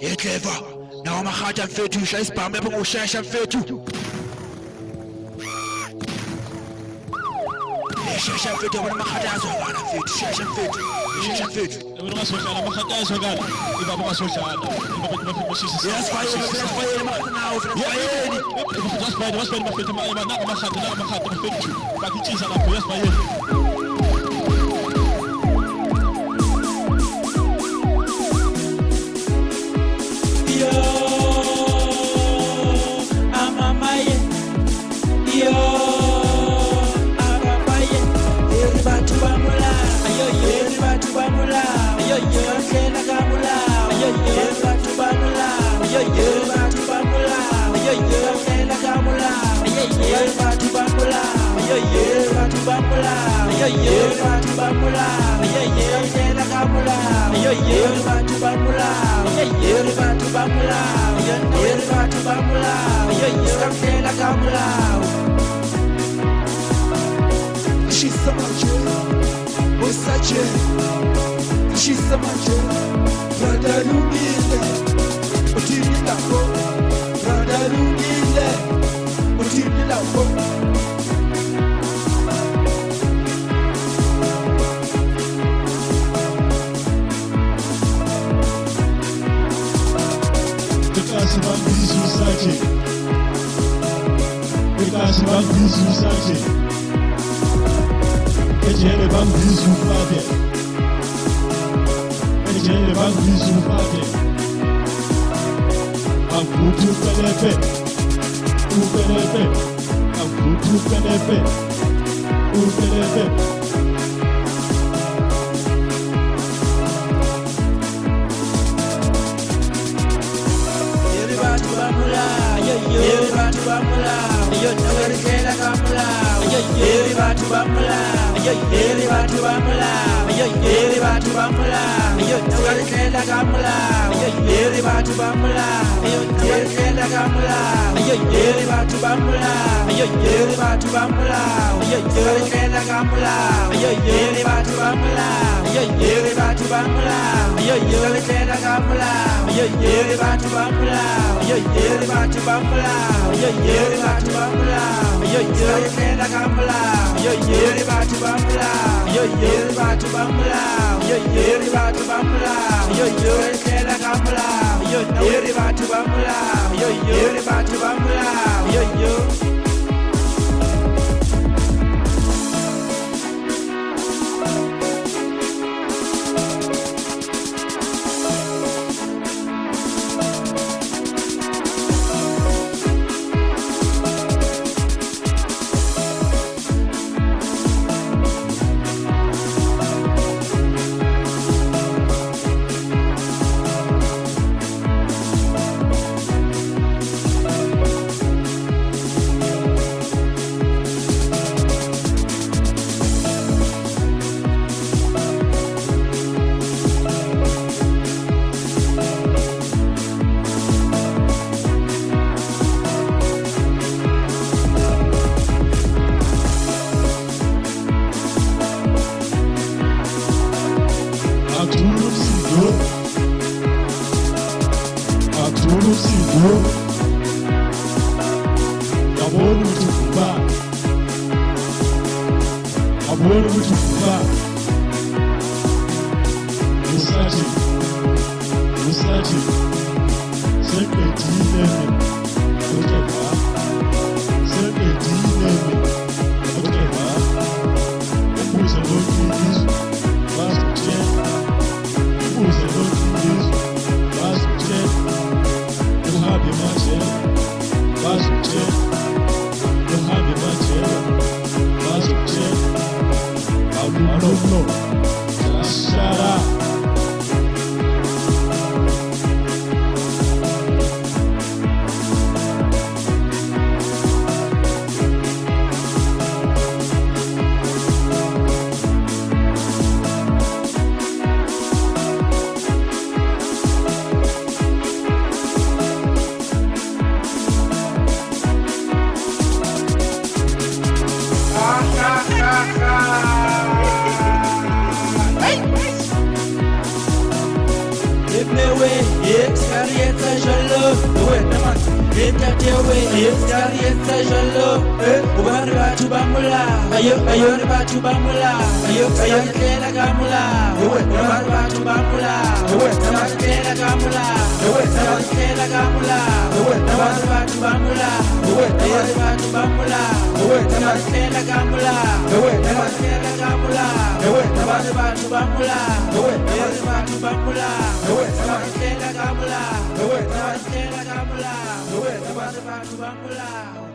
e clever na makhaja mfethu shayisibhamu lapho ngoshesha mfethu shesha mfethu bona makhatazo ngana mfethu shesha mfethu Lona ngasohlala makhatazo kana ibaba ngasohlala ibaba bafika bashisa yasifayele nawo yasifayele wasifayele bafika makhata bafethu bakitshisa lapho yasifayele Experienza jalo, naman. Itatewe, experienza jalo. Uban batu bamula, ayo batu bamula, ayo kela gamula. Uban batu bamula, kela gamula. Kela gamula, uban batu bamula, batu bamula. Kela gamula, kela gamula. Batu bamula, batu bamula. Kela gamula, kela gamula. Batu bamula.